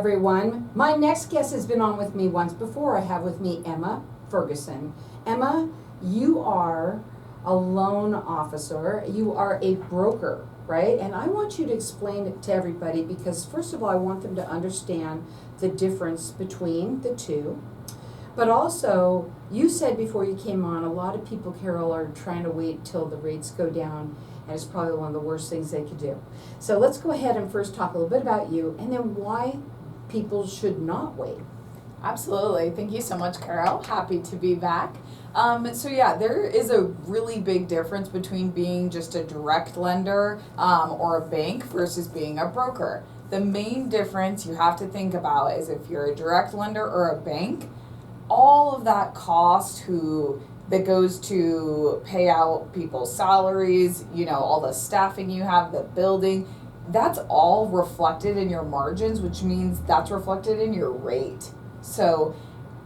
Everyone. My next guest has been on with me once before. I have with me Emma Ferguson. Emma, you are a loan officer. You are a broker, right? And I want you to explain it to everybody because, first of all, I want them to understand the difference between the two. But also, you said before you came on, a lot of people, Carol, are trying to wait till the rates go down, and it's probably one of the worst things they could do. So let's go ahead and first talk a little bit about you, and then why people should not wait. Absolutely. Thank you so much, Carol. Happy to be back. There is a really big difference between being just a direct lender or a bank versus being a broker. The main difference you have to think about is if you're a direct lender or a bank, all of that cost that goes to pay out people's salaries, all the staffing you have, the building, that's all reflected in your margins, which means that's reflected in your rate. So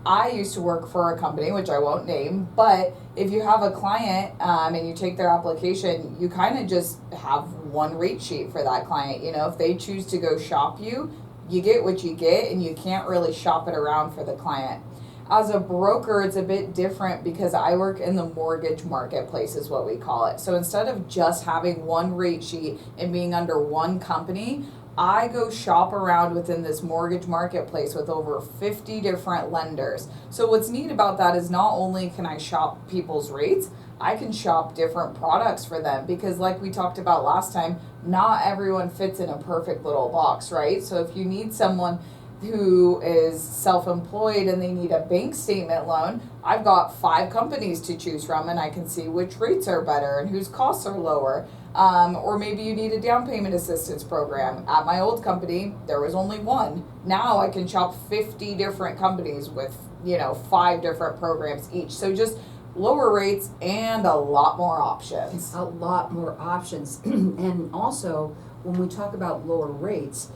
I used to work for a company, which I won't name, but if you have a client and you take their application, you kind of just have one rate sheet for that client. If they choose to go shop you, you get what you get and you can't really shop it around for the client. As a broker, it's a bit different because I work in the mortgage marketplace is what we call it. So instead of just having one rate sheet and being under one company, I go shop around within this mortgage marketplace with over 50 different lenders. So what's neat about that is not only can I shop people's rates, I can shop different products for them because like we talked about last time, not everyone fits in a perfect little box, right? So if you need someone who is self-employed and they need a bank statement loan, I've got 5 companies to choose from and I can see which rates are better and whose costs are lower. Or maybe you need a down payment assistance program. At my old company, there was only one. Now I can shop 50 different companies with, 5 different programs each. So just lower rates and a lot more options. A lot more options. And also, when we talk about lower rates,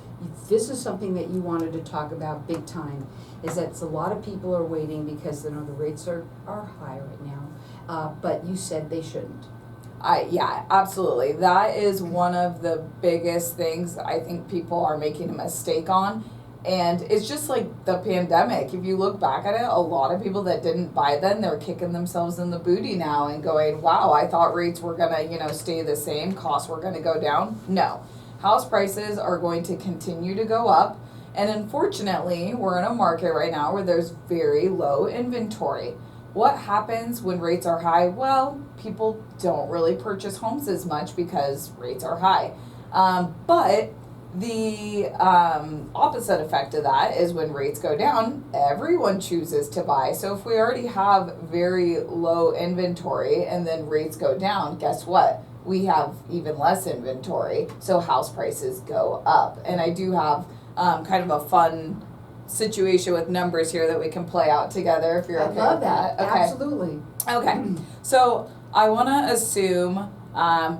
this is something that you wanted to talk about big time, is that a lot of people are waiting because the rates are high right now, but you said they shouldn't. Yeah, absolutely. That is one of the biggest things I think people are making a mistake on. And it's just like the pandemic. If you look back at it, a lot of people that didn't buy then, they're kicking themselves in the booty now and going, wow, I thought rates were going to, stay the same, costs were going to go down. No. House prices are going to continue to go up. And unfortunately, we're in a market right now where there's very low inventory. What happens when rates are high? Well, people don't really purchase homes as much because rates are high. But the opposite effect of that is when rates go down, everyone chooses to buy. So if we already have very low inventory and then rates go down, guess what? We have even less inventory, so house prices go up. And I do have kind of a fun situation with numbers here that we can play out together if you're okay. I love that. Okay. Absolutely. Okay, so I want to assume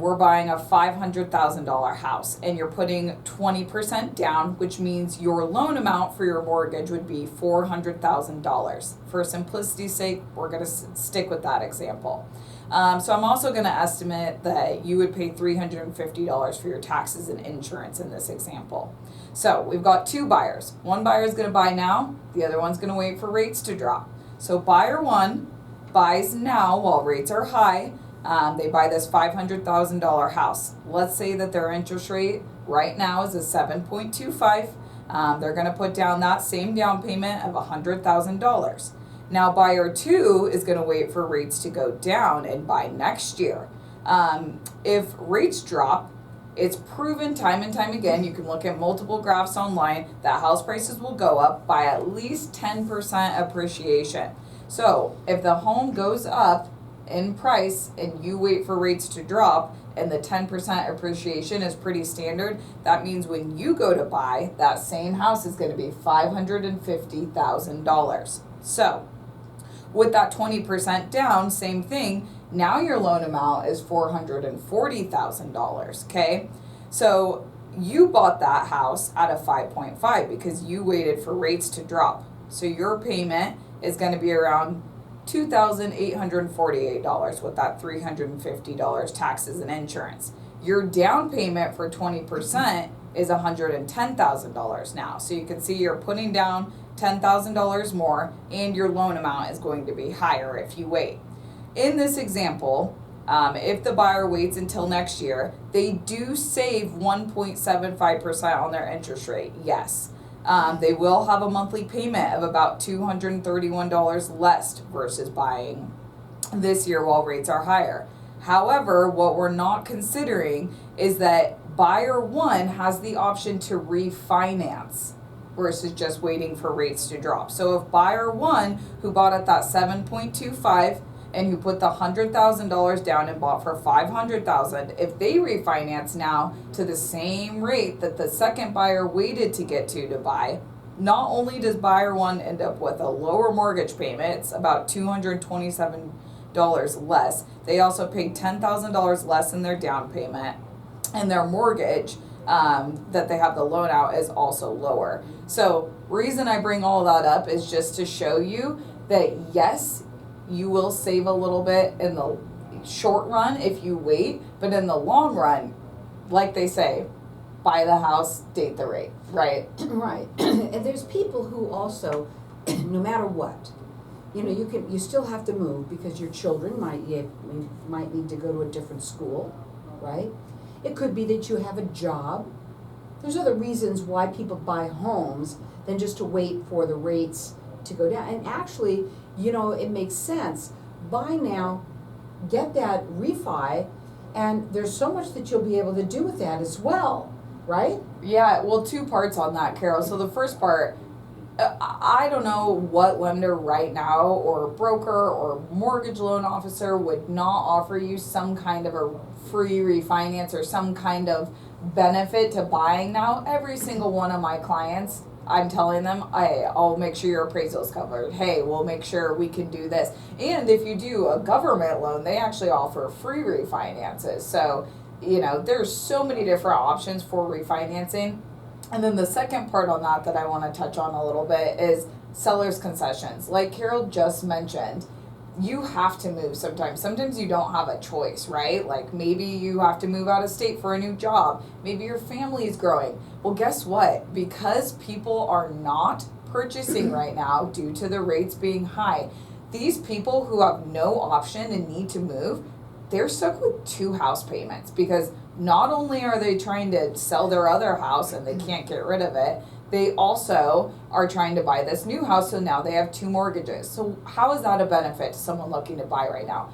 we're buying a $500,000 house and you're putting 20% down, which means your loan amount for your mortgage would be $400,000. For simplicity's sake, we're going to stick with that example. So I'm also going to estimate that you would pay $350 for your taxes and insurance in this example. So we've got 2 buyers. One buyer is going to buy now. The other one's going to wait for rates to drop. So buyer 1 buys now while rates are high. They buy this $500,000 house. Let's say that their interest rate right now is a 7.25. They're going to put down that same down payment of $100,000. Now buyer 2 is going to wait for rates to go down and buy next year. If rates drop, it's proven time and time again, you can look at multiple graphs online, that house prices will go up by at least 10% appreciation. So if the home goes up in price and you wait for rates to drop and the 10% appreciation is pretty standard, that means when you go to buy, that same house is going to be $550,000. So with that 20% down, same thing, now your loan amount is $440,000, okay? So you bought that house at a 5.5 because you waited for rates to drop. So your payment is going to be around $2,848 with that $350 taxes and insurance. Your down payment for 20% is $110,000 now. So you can see you're putting down $10,000 more, and your loan amount is going to be higher if you wait. In this example, if the buyer waits until next year, they do save 1.75% on their interest rate, yes. They will have a monthly payment of about $231 less versus buying this year while rates are higher. However, what we're not considering is that buyer one has the option to refinance versus just waiting for rates to drop. So if buyer one, who bought at that 7.25 and who put the $100,000 down and bought for $500,000, if they refinance now to the same rate that the second buyer waited to get to buy, not only does buyer one end up with a lower mortgage payment, it's about $227 less. They also paid $10,000 less in their down payment, and their mortgage that they have the loan out is also lower. So reason I bring all that up is just to show you that yes, you will save a little bit in the short run if you wait, but in the long run, like they say, buy the house, date the rate, right? Right. And there's people who also, no matter what, you still have to move because your children might need to go to a different school, right? It could be that you have a job. There's other reasons why people buy homes than just to wait for the rates to go down. And actually, it makes sense. Buy now, get that refi, and there's so much that you'll be able to do with that as well, right? Yeah, well, two parts on that, Carol. So the first part, I don't know what lender right now or broker or mortgage loan officer would not offer you some kind of a free refinance or some kind of benefit to buying now. Every single one of my clients, I'm telling them, I'll make sure your appraisal is covered. Hey, we'll make sure we can do this. And if you do a government loan, they actually offer free refinances. So, there's so many different options for refinancing. And then the second part on that I want to touch on a little bit is seller's concessions. Like Carol just mentioned, you have to move sometimes. Sometimes you don't have a choice, right? Like maybe you have to move out of state for a new job. Maybe your family is growing. Well, guess what? Because people are not purchasing right now due to the rates being high, these people who have no option and need to move, they're stuck with 2 house payments because not only are they trying to sell their other house and they can't get rid of it, they also are trying to buy this new house, so now they have 2 mortgages. So how is that a benefit to someone looking to buy right now?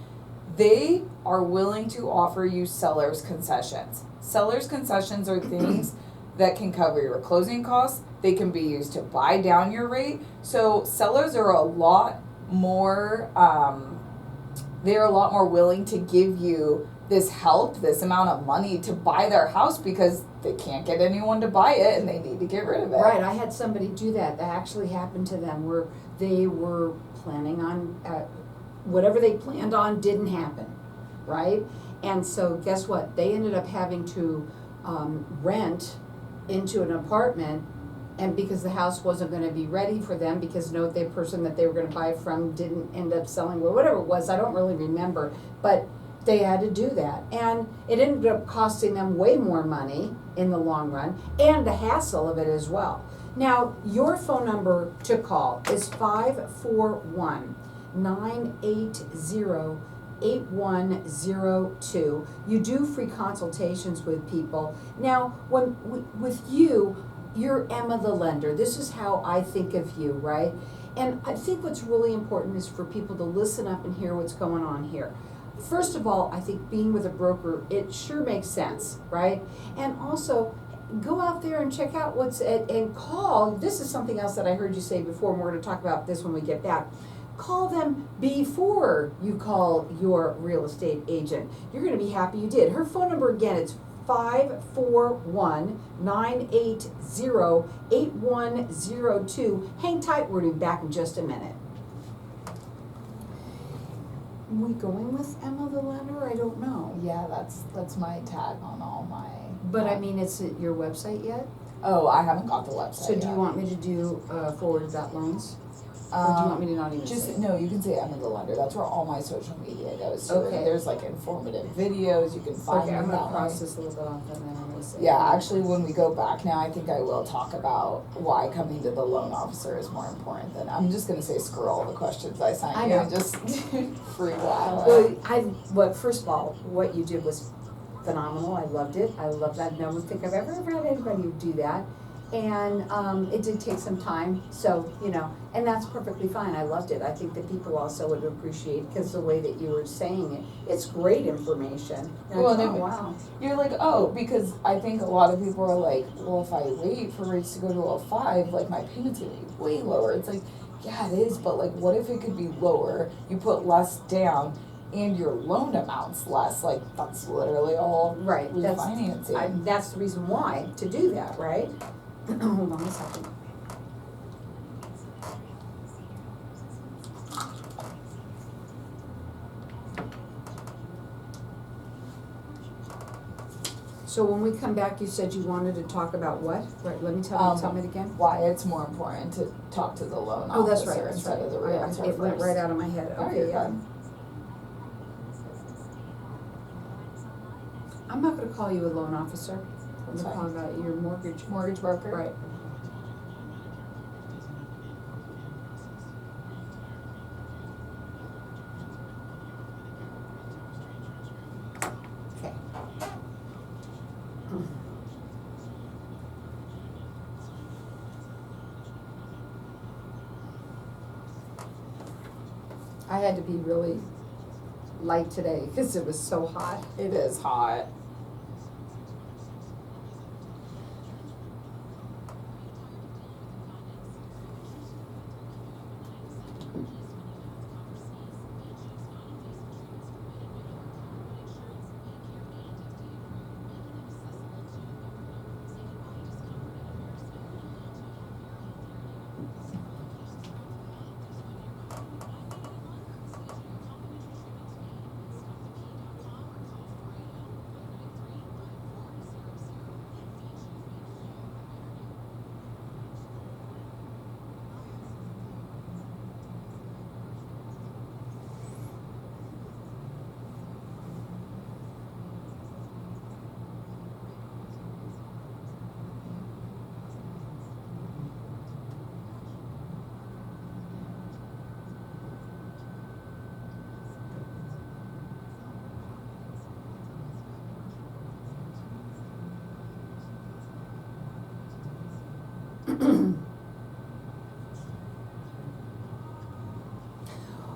They are willing to offer you seller's concessions. Seller's concessions are things that can cover your closing costs. They can be used to buy down your rate. So sellers are a lot more willing to give you this help, this amount of money to buy their house because they can't get anyone to buy it and they need to get rid of it. Right, I had somebody do that. That actually happened to them where they were planning on, whatever they planned on didn't happen, right? And so guess what? They ended up having to rent into an apartment, and because the house wasn't going to be ready for them because the person that they were going to buy from didn't end up selling, well, whatever it was, I don't really remember, but they had to do that. And it ended up costing them way more money in the long run and the hassle of it as well. Now, your phone number to call is 541-980-8102. You do free consultations with people. Now, with you, you're Emma the lender. This is how I think of you, right? And I think what's really important is for people to listen up and hear what's going on here. First of all, I think being with a broker, it sure makes sense, right? And also, go out there and check out and call. This is something else that I heard you say before, and we're going to talk about this when we get back. Call them before you call your real estate agent. You're going to be happy you did. Her phone number again, it's 541-980-8102. Hang tight, we're going to be back in just a minute. Are we going with Emma the lender? I don't know. Yeah, that's my tag on all my. But I mean, it's at your website yet? Oh, I haven't got the website. So do you want me to do forward.loans? Or do you want me to not even say? Just, no, you can say Emma the Lender. That's where all my social media goes to. Okay. And there's like informative videos. You can find Okay, I'm them gonna that way. cross this a little bit off and then I'm gonna say. Yeah, actually, when we go back now, I think I will talk about why coming to the loan officer is more important than, I'm just gonna say screw all the questions I sent I you know. and just freewhile it. Well, first of all, what you did was phenomenal. I loved it. I love that. I don't think I've ever had anybody who do that. And it did take some time, so, and that's perfectly fine. I loved it. I think that people also would appreciate, because the way that you were saying it, it's great information. And Well, I thought, and wow. You're like, oh, because I think a lot of people are like, well, if I wait for rates to go to a 5, like my payment's gonna be way lower. It's like, yeah, it is, but like, what if it could be lower? You put less down and your loan amount's less. Like, that's literally all Right, refinancing. that's the reason why, to do that, right? Hold on a second. So when we come back, you said you wanted to talk about what? Right, let me tell me it again. Why it's more important to talk to the loan Oh, that's officer right, that's instead right. of the realtor It went first. right out of my head, Oh, okay, you're yeah. good. I'm not gonna call you a loan officer. I'm That's gonna call fine. you your mortgage Broker? Right. Okay. I had to be really light today because it was so hot. It is hot.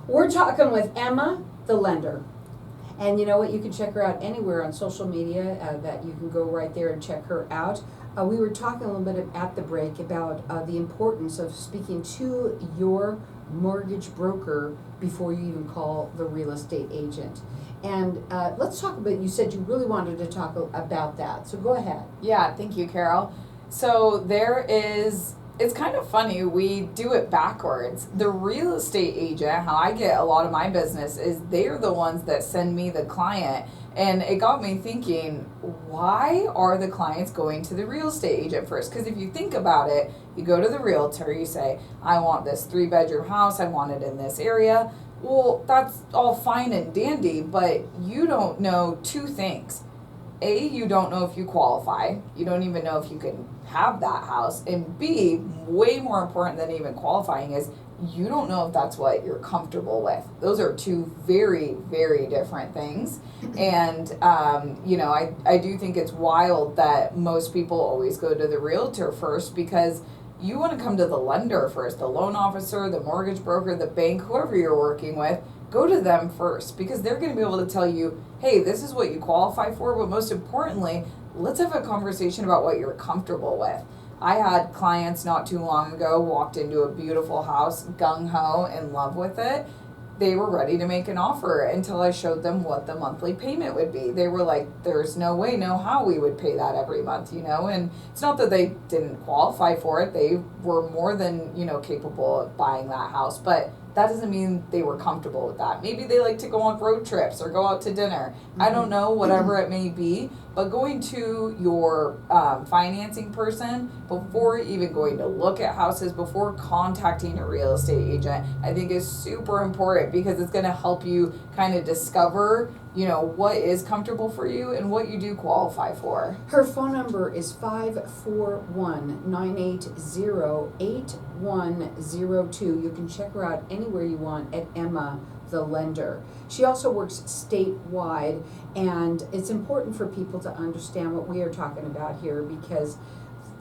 We're talking with Emma, the lender. And you know what, you can check her out anywhere on social media, that you can go right there and check her out. We were talking a little bit at the break about the importance of speaking to your mortgage broker before you even call the real estate agent. And let's talk about, you said you really wanted to talk about that, so go ahead. Yeah, thank you, Carol. So it's kind of funny, we do it backwards. The real estate agent, how I get a lot of my business is they're the ones that send me the client. And it got me thinking, why are the clients going to the real estate agent first? Because if you think about it, you go to the realtor, you say, I want this 3-bedroom house, I want it in this area. Well, that's all fine and dandy, but you don't know 2 things. A, you don't know if you qualify. You don't even know if you can have that house. And B, way more important than even qualifying is you don't know if that's what you're comfortable with. Those are 2 very, very different things. And, I do think it's wild that most people always go to the realtor first because you want to come to the lender first, the loan officer, the mortgage broker, the bank, whoever you're working with. Go to them first because they're going to be able to tell you, hey, this is what you qualify for, but most importantly, let's have a conversation about what you're comfortable with. I had clients not too long ago walked into a beautiful house, gung-ho, in love with it. They were ready to make an offer until I showed them what the monthly payment would be. They were like, there's no way, no how we would pay that every month, and it's not that they didn't qualify for it. They were more than, capable of buying that house, but that doesn't mean they were comfortable with that. Maybe they like to go on road trips or go out to dinner. I don't know, whatever it may be. But going to your financing person before even going to look at houses, before contacting a real estate agent, I think is super important, because it's going to help you kind of discover, what is comfortable for you and what you do qualify for. Her phone number is 541-980-8102. You can check her out anywhere you want at Emma the Lender. She also works statewide, and it's important for people to understand what we are talking about here, because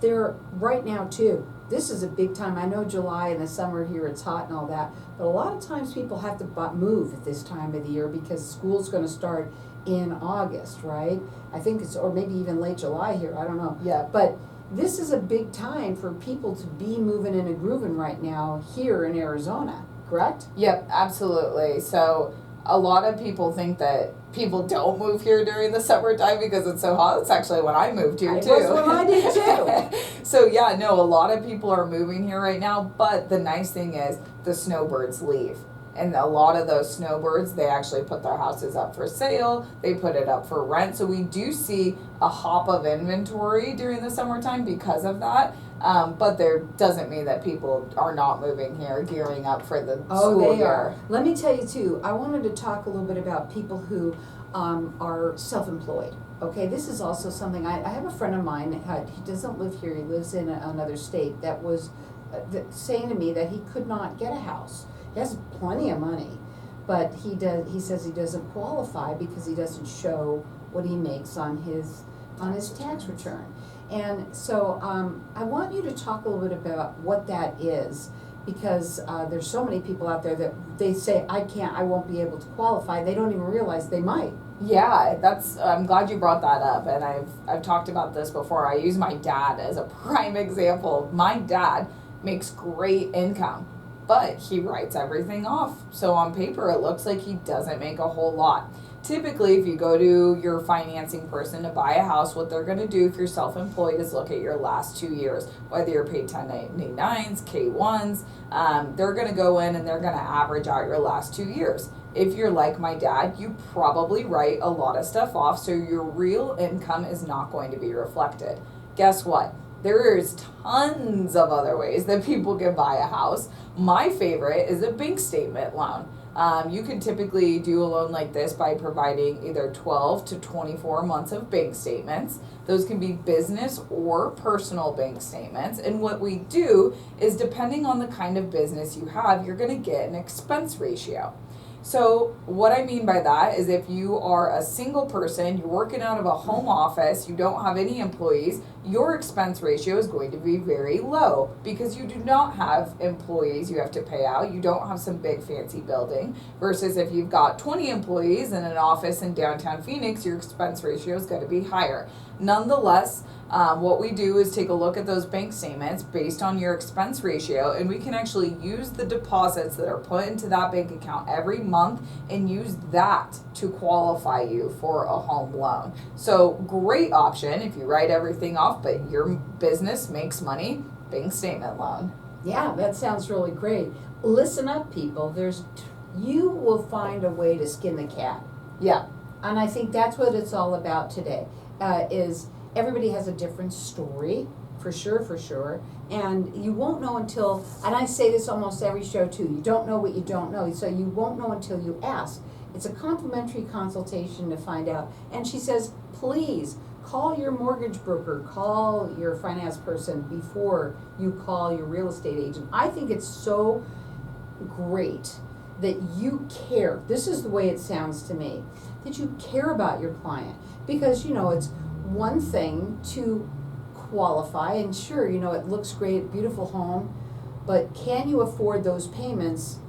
they're right now too. This is a big time. I know July and the summer here, it's hot and all that, but a lot of times people have to move at this time of the year because school's going to start in August, right? I think it's, or maybe even late July here, I don't know. Yeah. But this is a big time for people to be moving and grooving right now here in Arizona, correct? Yep, absolutely. So a lot of people think that people don't move here during the summertime because it's so hot. It's actually when I moved here too. It was when I did too. So yeah, no, a lot of people are moving here right now, but the nice thing is the snowbirds leave. And a lot of those snowbirds, they actually put their houses up for sale. They put it up for rent. So we do see a hop of inventory during the summertime because of that. But there doesn't mean that people are not moving here, gearing up for the school they year. are. Let me tell you too, I wanted to talk a little bit about people who are self-employed. Okay, this is also something, I have a friend of mine, he doesn't live here, he lives in another state, that was saying to me that he could not get a house. He has plenty of money, but he says he doesn't qualify because he doesn't show what he makes on his tax return. And so I want you to talk a little bit about what that is, because there's so many people out there that they say, I won't be able to qualify. They don't even realize they might. Yeah, I'm glad you brought that up, and I've talked about this before. I use my dad as a prime example. My dad makes great income, but he writes everything off. So on paper, it looks like he doesn't make a whole lot. Typically, if you go to your financing person to buy a house, what they're going to do if you're self-employed is look at your last 2 years, whether you're paid 1099s, K1s. They're going to go in and they're going to average out your last 2 years. If you're like my dad, you probably write a lot of stuff off, so your real income is not going to be reflected. Guess what? There's tons of other ways that people can buy a house. My favorite is a bank statement loan. You can typically do a loan like this by providing either 12 to 24 months of bank statements. Those can be business or personal bank statements. And what we do is, depending on the kind of business you have, you're going to get an expense ratio. So what I mean by that is, if you are a single person, you're working out of a home office, you don't have any employees, your expense ratio is going to be very low because you do not have employees you have to pay out. You don't have some big fancy building. Versus if you've got 20 employees in an office in downtown Phoenix, your expense ratio is going to be higher. Nonetheless, what we do is take a look at those bank statements based on your expense ratio, and we can actually use the deposits that are put into that bank account every month and use that to qualify you for a home loan. So great option if you write everything off, but your business makes money, bank statement loan. Yeah, that sounds really great. Listen up, people. You will find a way to skin the cat. Yeah. And I think that's what it's all about today, is everybody has a different story, for sure. And you won't know until, and I say this almost every show too, you don't know what you don't know, so you won't know until you ask. It's a complimentary consultation to find out. And she says, please call your mortgage broker, call your finance person before you call your real estate agent. I think it's so great that you care. This is the way it sounds to me, that you care about your client. Because, it's one thing to qualify, and sure, it looks great, beautiful home, but can you afford those payments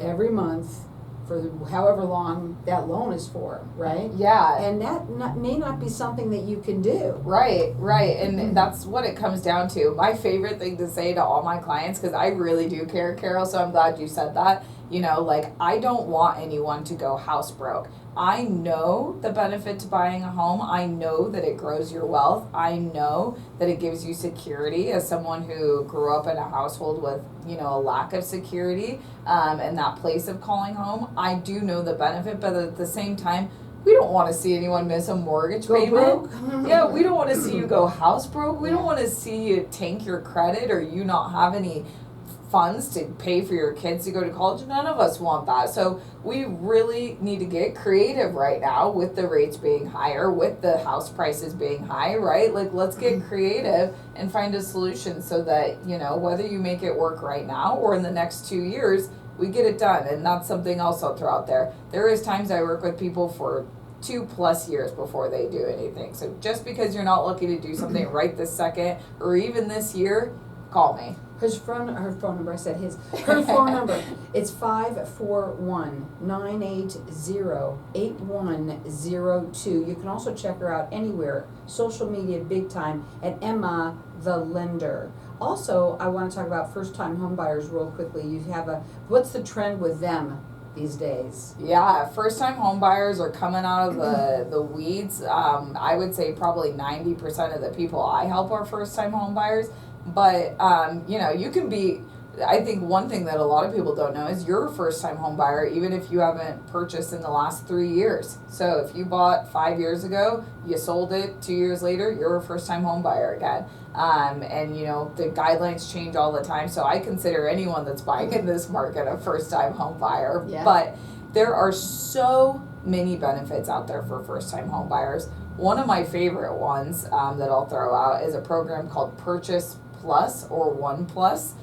every month for however long that loan is for, right? Yeah. And that may not be something that you can do. Right. And that's what it comes down to. My favorite thing to say to all my clients, because I really do care, Carol, so I'm glad you said that. I don't want anyone to go house broke. I know the benefit to buying a home. I know that it grows your wealth. I know that it gives you security as someone who grew up in a household with, a lack of security, and that place of calling home. I do know the benefit, but at the same time, we don't want to see anyone miss a mortgage Go payment. broke. Yeah, we don't want to see you go house broke. We don't want to see you tank your credit or you not have any funds to pay for your kids to go to college. None of us want that. So we really need to get creative right now with the rates being higher, with the house prices being high, right? Like, let's get creative and find a solution so that, whether you make it work right now or in the next 2 years, we get it done. And that's something else I'll throw out there. There is times I work with people for 2+ years before they do anything. So just because you're not looking to do something right this second or even this year, call me. Her phone number, I said her phone number, it's 541-980-8102. You can also check her out anywhere, social media big time, at Emma the Lender. Also, I want to talk about first-time home buyers real quickly. What's the trend with them these days? Yeah, first-time home buyers are coming out of the weeds. I would say probably 90% of the people I help are first-time home buyers. But, you can be, I think one thing that a lot of people don't know is you're a first-time home buyer even if you haven't purchased in the last 3 years. So if you bought 5 years ago, you sold it 2 years later, you're a first-time home buyer again. And the guidelines change all the time. So I consider anyone that's buying in this market a first-time home buyer. Yeah. But there are so many benefits out there for first-time home buyers. One of my favorite ones that I'll throw out is a program called Purchase Plus or One Plus.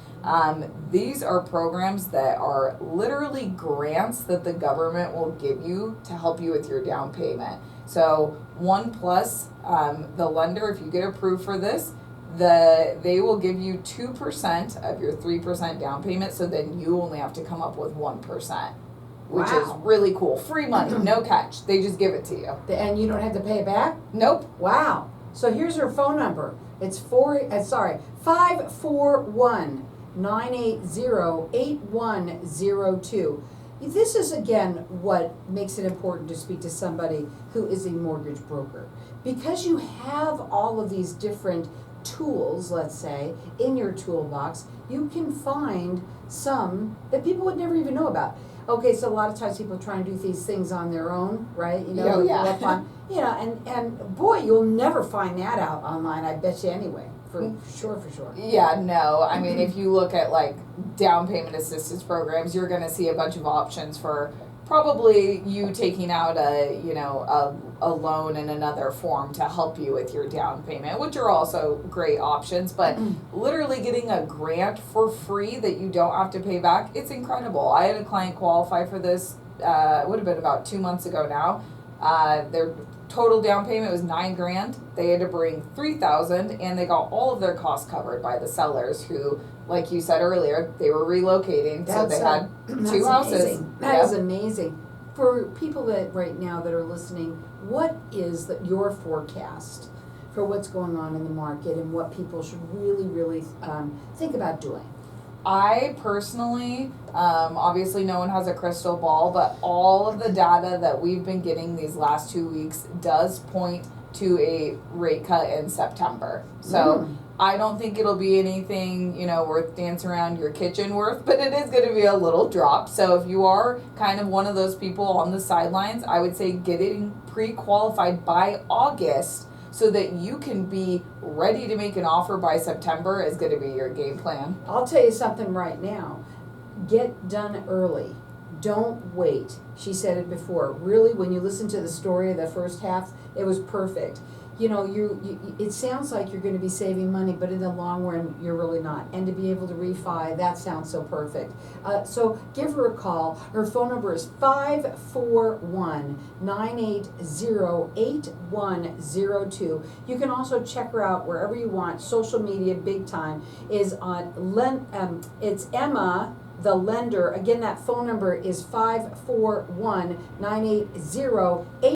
These are programs that are literally grants that the government will give you to help you with your down payment. So One Plus, the lender, if you get approved for this, they will give you 2% of your 3% down payment, so then you only have to come up with 1%. Which Wow. is really cool. Free money, no catch. They just give it to you. And you don't have to pay it back? Nope. Wow. So here's her phone number. It's 541-980-8102. This is, again, what makes it important to speak to somebody who is a mortgage broker. Because you have all of these different tools, let's say, in your toolbox, you can find some that people would never even know about. Okay, so a lot of times people try and do these things on their own, right? Oh, yeah. Go up on, and boy, you'll never find that out online, I bet you anyway, for sure. Yeah, no. I mean, if you look at like down payment assistance programs, you're going to see a bunch of options for probably you taking out a loan in another form to help you with your down payment, which are also great options. But literally getting a grant for free that you don't have to pay back, it's incredible. I had a client qualify for this, it would have been about 2 months ago now. Their total down payment was $9,000. They had to bring $3,000, and they got all of their costs covered by the sellers who, like you said earlier, they were relocating, so they had 2 houses. Amazing. That is amazing. For people that right now that are listening, what is your forecast for what's going on in the market and what people should really think about doing? I personally, obviously no one has a crystal ball, but all of the data that we've been getting these last 2 weeks does point to a rate cut in September. So I don't think it'll be anything, worth dancing around your kitchen worth, but it is going to be a little drop. So if you are kind of one of those people on the sidelines, I would say getting pre-qualified by August so that you can be ready to make an offer by September is going to be your game plan. I'll tell you something right now. Get done early. Don't wait. She said it before. Really, when you listen to the story of the first half, it was perfect. It sounds like you're going to be saving money, but in the long run, you're really not. And to be able to refi, that sounds so perfect. So give her a call. Her phone number is 541-980-8102. You can also check her out wherever you want. Social media, big time, is on, it's Emma the Lender. Again, that phone number is 541-980-8102.